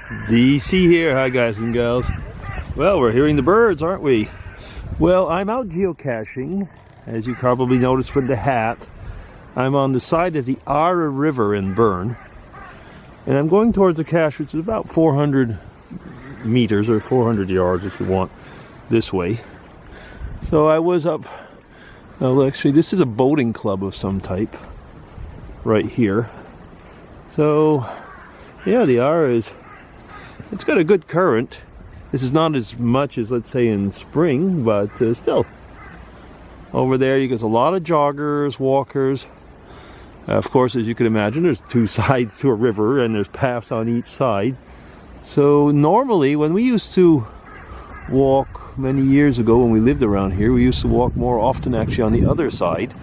DC here. Hi guys and gals. Well, we're hearing the birds, aren't we? Well, I'm out geocaching, as you probably noticed with the hat. I'm on the side of the Ara River in Bern, and I'm going towards the cache, which is about 400 meters or 400 yards if you want, this way. So I was up, well, actually this is a boating club of some type right here. So yeah, the Ara it's got a good current. This is not as much as, let's say, in spring, but still. Over there, you get a lot of joggers, walkers. Of course, as you can imagine, there's two sides to a river, and there's paths on each side. So normally, when we used to walk many years ago, when we lived around here, we used to walk more often actually on the other side,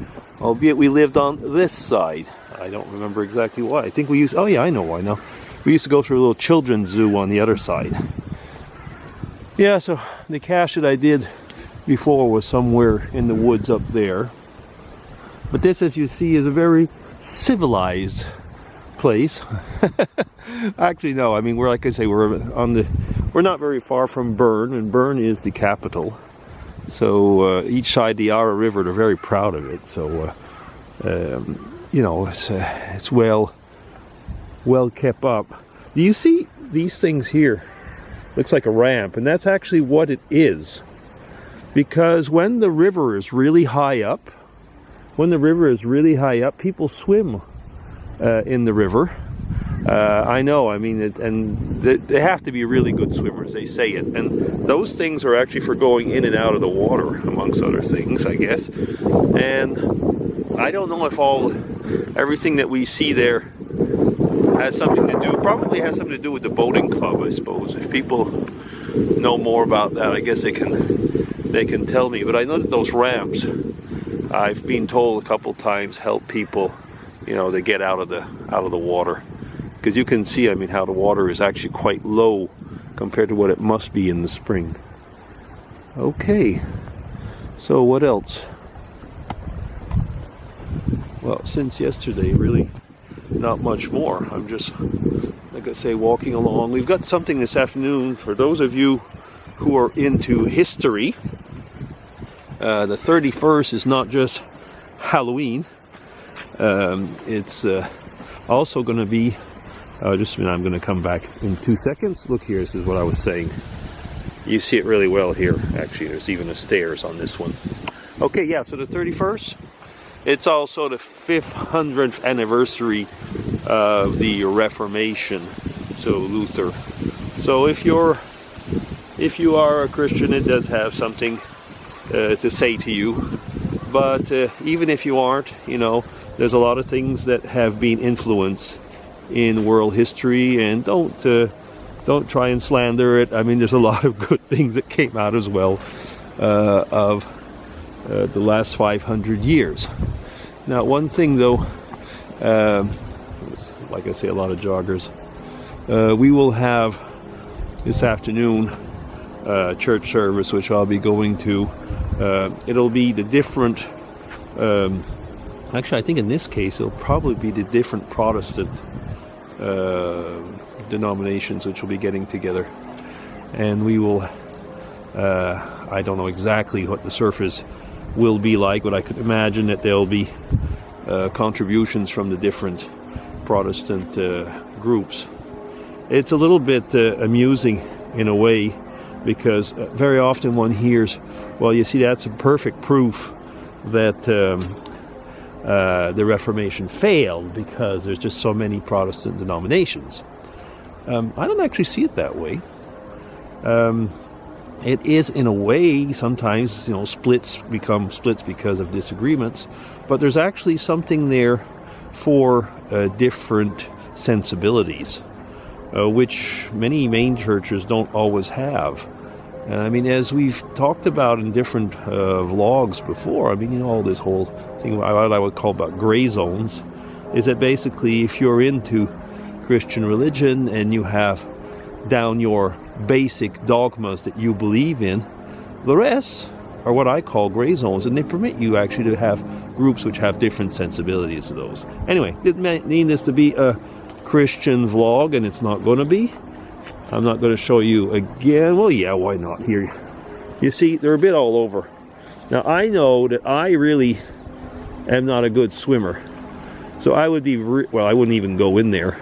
albeit we lived on this side. I don't remember exactly why. I think we used, oh yeah, I know why now. We used to go through a little children's zoo on the other side. Yeah, so the cache that I did before was somewhere in the woods up there. But this, as you see, is a very civilized place. Actually, no, I mean, we're, like I say, we're not very far from Bern, and Bern is the capital. So each side of the Ara River, they're very proud of it. So, you know, it's well kept up. Do you see these things here? Looks like a ramp, and that's actually what it is. Because when the river is really high up, people swim in the river. I know, I mean, and they have to be really good swimmers, they say it. And those things are actually for going in and out of the water, amongst other things, I guess. And I don't know if everything that we see there has something to do, probably has something to do with the boating club, I suppose. If people know more about that, I guess they can tell me. But I know that those ramps, I've been told a couple times, help people, you know, to get out of the water, because you can see, I mean, how the water is actually quite low compared to what it must be in the spring. Okay, so what else? Well, since yesterday, really not much more. I'm just, like I say, walking along. We've got something this afternoon for those of you who are into history. The 31st is not just Halloween. It's also going to be, just a minute, I'm going to come back in 2 seconds. Look here, this is what I was saying. You see it really well here. Actually, there's even the stairs on this one. Okay, yeah, so the 31st, it's also the 500th anniversary of the Reformation, so Luther. So if you are a Christian, it does have something to say to you. But even if you aren't, you know, there's a lot of things that have been influenced in world history, and don't try and slander it. I mean, there's a lot of good things that came out as well of the last 500 years. Now, one thing though, like I say, a lot of joggers. We will have this afternoon church service, which I'll be going to. It'll be the different, actually I think in this case it'll probably be the different Protestant denominations which will be getting together. And we will, I don't know exactly what the surface will be like, but I could imagine that there'll be contributions from the different Protestant groups. It's a little bit amusing in a way, because very often one hears, well, you see, that's a perfect proof that the Reformation failed because there's just so many Protestant denominations. I don't actually see it that way. It is, in a way, sometimes, you know, splits become splits because of disagreements, but there's actually something there for different sensibilities, which many main churches don't always have. I mean, as we've talked about in different vlogs before, I mean, you know, all this whole thing, what I would call about gray zones, is that basically if you're into Christian religion and you have down your basic dogmas that you believe in, the rest are what I call gray zones, and they permit you actually to have groups which have different sensibilities to those. Anyway, didn't mean this to be a Christian vlog, and it's not going to be. I'm not going to show you again. Well, yeah, why not? Here, you see, they're a bit all over. Now, I know that I really am not a good swimmer. So I would be, well, I wouldn't even go in there.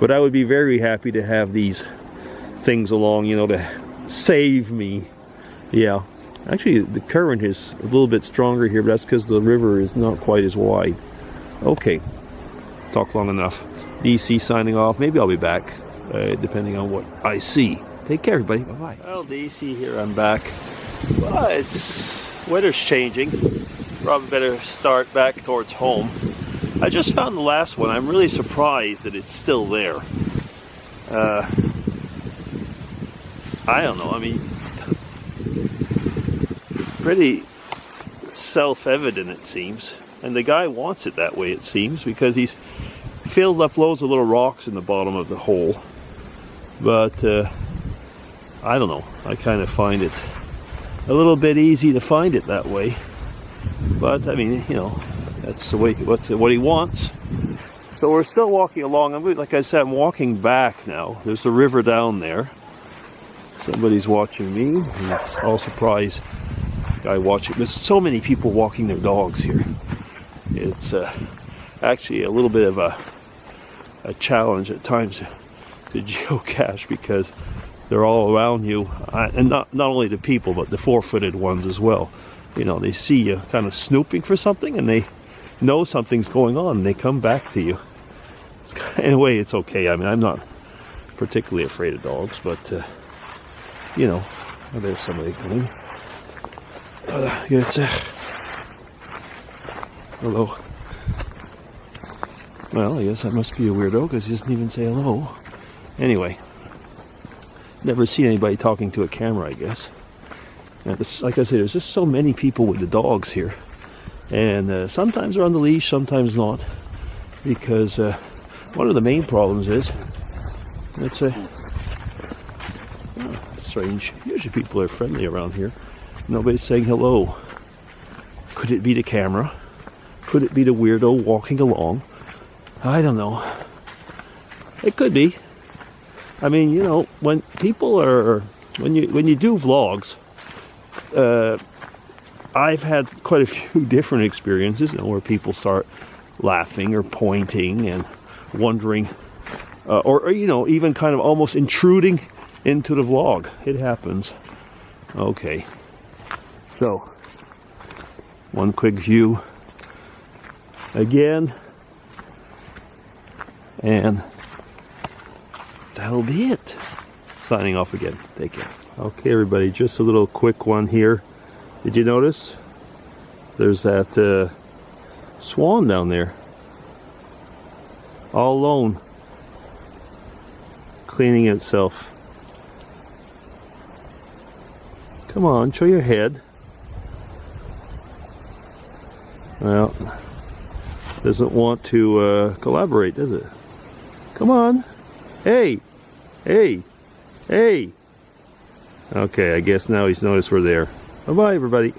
But I would be very happy to have these things along, you know, to save me. Yeah. Actually, the current is a little bit stronger here, but that's because the river is not quite as wide. Okay. Talk long enough. DC signing off. Maybe I'll be back, depending on what I see. Take care, everybody. Bye-bye. Well, DC here, I'm back. Well, weather's changing. Probably better start back towards home. I just found the last one. I'm really surprised that it's still there. I don't know. I mean, pretty self-evident it seems. And the guy wants it that way, it seems, because he's filled up loads of little rocks in the bottom of the hole. But I don't know. I kind of find it a little bit easy to find it that way. But I mean, you know, that's the way what he wants. So we're still walking along. Like I said, I'm walking back now. There's a river down there. Somebody's watching me. He's all surprised. Guy watching. There's so many people walking their dogs here. It's actually a little bit of a challenge at times to geocache because they're all around you, and not only the people but the four-footed ones as well. You know, they see you kind of snooping for something and they know something's going on and they come back to you. In a way, it's okay. I mean, I'm not particularly afraid of dogs, but you know, there's somebody coming. Hello. Well, I guess I must be a weirdo because he doesn't even say hello. Anyway, never seen anybody talking to a camera, I guess. And like I said, there's just so many people with the dogs here. And sometimes they're on the leash, sometimes not. Because one of the main problems is, it's strange. Usually people are friendly around here. Nobody's saying hello. Could it be the camera? Could it be the weirdo walking along? I don't know. It could be. I mean, you know, when people are, when you do vlogs, I've had quite a few different experiences, you know, where people start laughing or pointing and wondering, or you know, even kind of almost intruding into the vlog. It happens. Okay. So, one quick view again, and that'll be it. Signing off again. Take care. Okay, everybody, just a little quick one here. Did you notice? There's that swan down there, all alone, cleaning itself. Come on, show your head. Well, doesn't want to collaborate, does it? Come on. Hey! Hey! Hey! Okay, I guess now he's noticed we're there. Bye-bye, everybody.